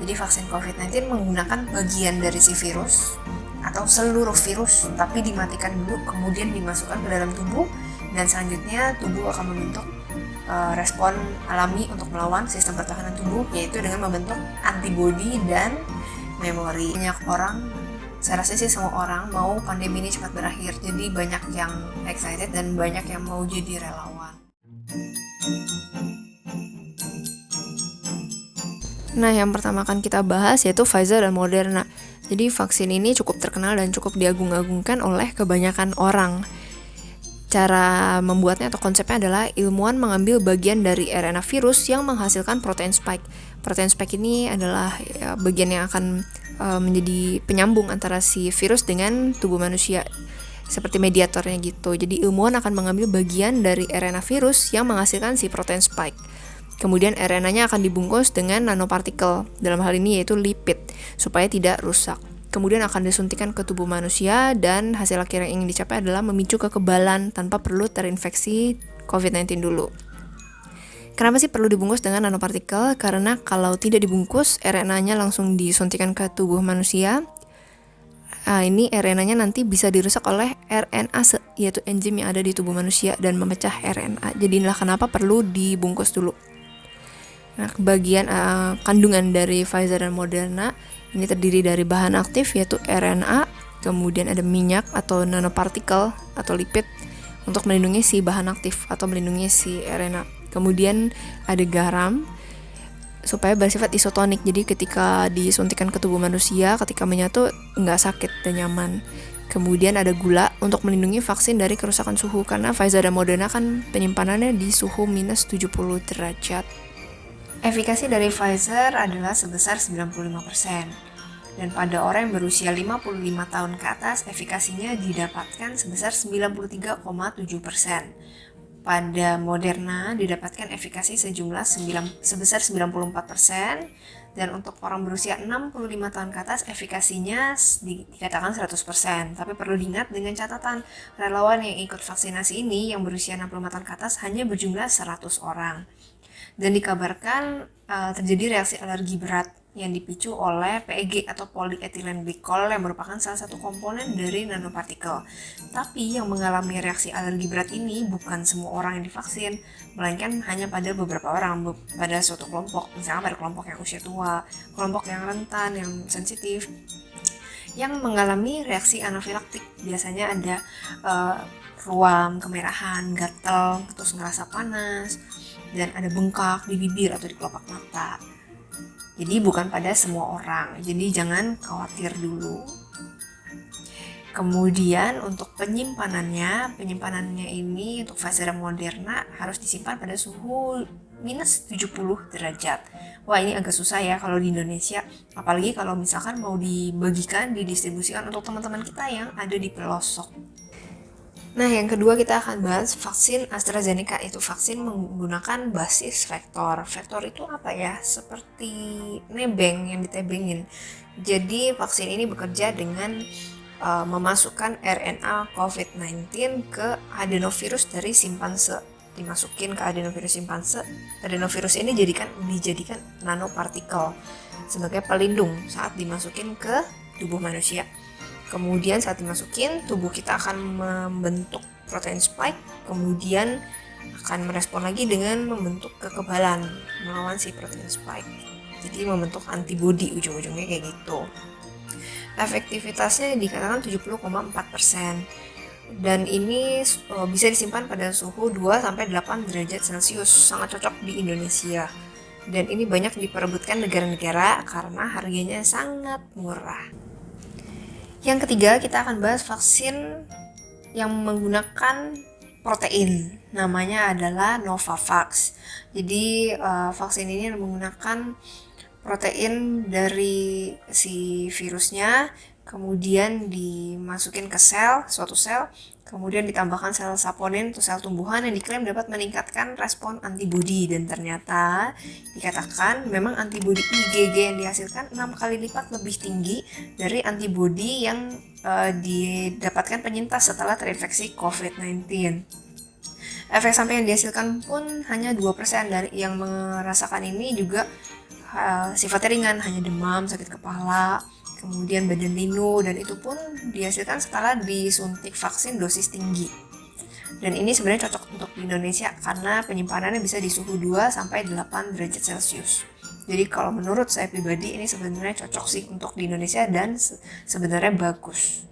Jadi vaksin COVID-19 menggunakan bagian dari si virus atau seluruh virus, tapi dimatikan dulu, kemudian dimasukkan ke dalam tubuh, dan selanjutnya tubuh akan membentuk respon alami untuk melawan sistem pertahanan tubuh, yaitu dengan membentuk antibodi dan memori. Banyak orang, saya rasa sih semua orang mau pandemi ini cepat berakhir, jadi banyak yang excited dan banyak yang mau jadi relawan. Nah, yang pertama akan kita bahas yaitu Pfizer dan Moderna. Jadi vaksin ini cukup terkenal dan cukup diagung-agungkan oleh kebanyakan orang. Cara membuatnya atau konsepnya adalah ilmuwan mengambil bagian dari RNA virus yang menghasilkan protein spike. Protein spike ini adalah bagian yang akan menjadi penyambung antara si virus dengan tubuh manusia, seperti mediatornya gitu. Jadi ilmuwan akan mengambil bagian dari RNA virus yang menghasilkan si protein spike. Kemudian RNA-nya akan dibungkus dengan nanopartikel, dalam hal ini yaitu lipid, supaya tidak rusak. Kemudian akan disuntikan ke tubuh manusia, dan hasil akhir yang ingin dicapai adalah memicu kekebalan tanpa perlu terinfeksi COVID-19 dulu. Kenapa sih perlu dibungkus dengan nanopartikel? Karena kalau tidak dibungkus, RNA-nya langsung disuntikan ke tubuh manusia. Ini RNA-nya nanti bisa dirusak oleh RNase, yaitu enzim yang ada di tubuh manusia dan memecah RNA. Jadi inilah kenapa perlu dibungkus dulu. Nah, bagian kandungan dari Pfizer dan Moderna ini terdiri dari bahan aktif yaitu RNA, kemudian ada minyak atau nanopartikel atau lipid untuk melindungi si bahan aktif atau melindungi si RNA. Kemudian ada garam supaya bersifat isotonik, jadi ketika disuntikan ke tubuh manusia, ketika menyatu nggak sakit dan nyaman. Kemudian ada gula untuk melindungi vaksin dari kerusakan suhu, karena Pfizer dan Moderna kan penyimpanannya di suhu minus 70 derajat. Efikasi dari Pfizer adalah sebesar 95%, dan pada orang yang berusia 55 tahun ke atas, efikasinya didapatkan sebesar 93,7%. Pada Moderna didapatkan efikasi sebesar 94%, dan untuk orang berusia 65 tahun ke atas efikasinya dikatakan 100%. Tapi perlu diingat dengan catatan, relawan yang ikut vaksinasi ini yang berusia 65 tahun ke atas hanya berjumlah 100 orang. Dan dikabarkan terjadi reaksi alergi berat yang dipicu oleh PEG atau polyethylene glycol yang merupakan salah satu komponen dari nanopartikel. Tapi yang mengalami reaksi alergi berat ini bukan semua orang yang divaksin, melainkan hanya pada beberapa orang, pada suatu kelompok, misalnya pada kelompok yang usia tua, kelompok yang rentan, yang sensitif, yang mengalami reaksi anafilaktik. Biasanya ada ruam, kemerahan, gatal, terus ngerasa panas, dan ada bengkak di bibir atau di kelopak mata. Jadi bukan pada semua orang, jadi jangan khawatir dulu. Kemudian untuk penyimpanannya ini untuk Pfizer dan Moderna harus disimpan pada suhu minus 70 derajat. Wah, ini agak susah ya kalau di Indonesia, apalagi kalau misalkan mau dibagikan, didistribusikan untuk teman-teman kita yang ada di pelosok. Nah, yang kedua kita akan bahas vaksin AstraZeneca, itu vaksin menggunakan basis vektor. Vektor itu apa ya? Seperti nebeng yang ditebengin. Jadi vaksin ini bekerja dengan memasukkan RNA COVID-19 ke adenovirus dari simpanse. Dimasukin ke adenovirus simpanse. Adenovirus ini dijadikan nanopartikel sebagai pelindung saat dimasukin ke tubuh manusia. Kemudian saat dimasukin, tubuh kita akan membentuk protein spike, kemudian akan merespon lagi dengan membentuk kekebalan melawan si protein spike. Jadi membentuk antibodi, ujung-ujungnya kayak gitu. Efektivitasnya dikatakan 70,4%. Dan ini bisa disimpan pada suhu 2-8 derajat Celcius, sangat cocok di Indonesia. Dan ini banyak diperebutkan negara-negara karena harganya sangat murah. Yang ketiga, kita akan bahas vaksin yang menggunakan protein. Namanya adalah Novavax. Jadi vaksin ini menggunakan protein dari si virusnya, kemudian dimasukin ke suatu sel, kemudian ditambahkan sel saponin atau sel tumbuhan yang diklaim dapat meningkatkan respon antibodi, dan ternyata dikatakan memang antibodi IgG yang dihasilkan 6 kali lipat lebih tinggi dari antibodi yang didapatkan penyintas setelah terinfeksi COVID-19. Efek samping yang dihasilkan pun hanya 2%, dari yang merasakan ini juga sifatnya ringan, hanya demam, sakit kepala, kemudian badan linu, dan itu pun dihasilkan setelah disuntik vaksin dosis tinggi. Dan ini sebenarnya cocok untuk di Indonesia karena penyimpanannya bisa di suhu 2 sampai 8 derajat Celcius. Jadi kalau menurut saya pribadi ini sebenarnya cocok sih untuk di Indonesia dan sebenarnya bagus.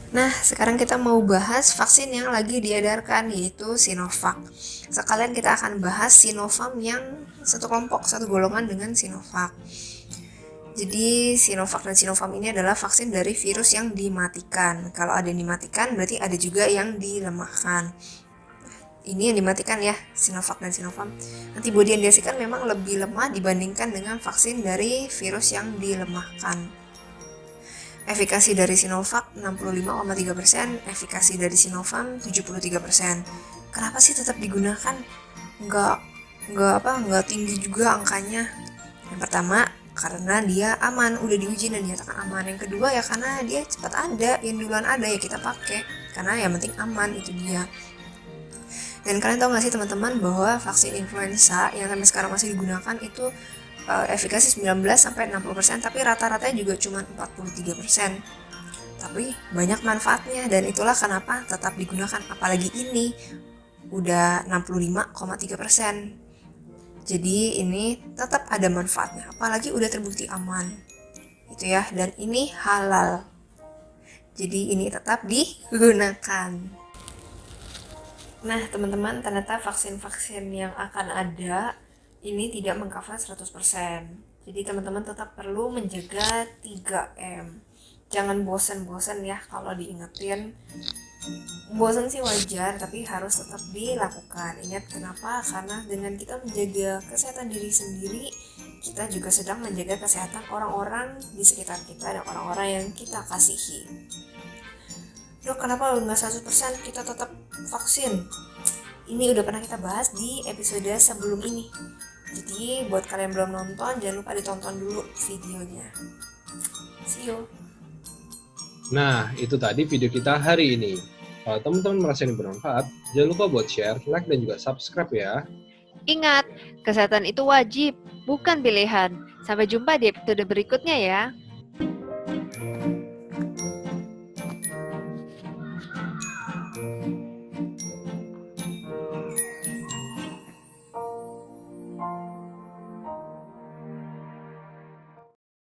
Nah, sekarang kita mau bahas vaksin yang lagi diedarkan, yaitu Sinovac. Sekalian kita akan bahas Sinovac yang satu kelompok, satu golongan dengan Sinovac. Jadi Sinovac dan Sinovac ini adalah vaksin dari virus yang dimatikan. Kalau ada yang dimatikan, berarti ada juga yang dilemahkan. Ini yang dimatikan ya, Sinovac dan Sinovac. Antibodi yang dihasilkan memang lebih lemah dibandingkan dengan vaksin dari virus yang dilemahkan. Efikasi dari Sinovac 65,3%, efikasi dari Sinovac 73%. Kenapa sih tetap digunakan? Nggak tinggi juga angkanya. Yang pertama, karena dia aman, udah diuji dan dinyatakan aman. Yang kedua ya karena dia cepat ada, yang duluan ada ya kita pakai. Karena yang penting aman, itu dia. Dan kalian tahu gak sih teman-teman bahwa vaksin influenza yang sampai sekarang masih digunakan itu efikasi 19-60%, tapi rata-ratanya juga cuma 43%. Tapi banyak manfaatnya dan itulah kenapa tetap digunakan, apalagi ini udah 65,3%. Jadi ini tetap ada manfaatnya, apalagi udah terbukti aman. Itu ya, dan ini halal. Jadi ini tetap digunakan. Nah, teman-teman, ternyata vaksin-vaksin yang akan ada ini tidak mengcover 100%. Jadi teman-teman tetap perlu menjaga 3M. Jangan bosan-bosan ya kalau diingetin. Bosan sih wajar, tapi harus tetap dilakukan. Ingat kenapa? Karena dengan kita menjaga kesehatan diri sendiri, kita juga sedang menjaga kesehatan orang-orang di sekitar kita dan orang-orang yang kita kasihi. Dok, kenapa nggak 100% kita tetap vaksin? Ini udah pernah kita bahas di episode sebelum ini. Jadi buat kalian belum nonton, jangan lupa ditonton dulu videonya. See you. Nah, itu tadi video kita hari ini. Kalau teman-teman merasa ini bermanfaat, jangan lupa buat share, like, dan juga subscribe ya. Ingat, kesehatan itu wajib, bukan pilihan. Sampai jumpa di episode berikutnya ya.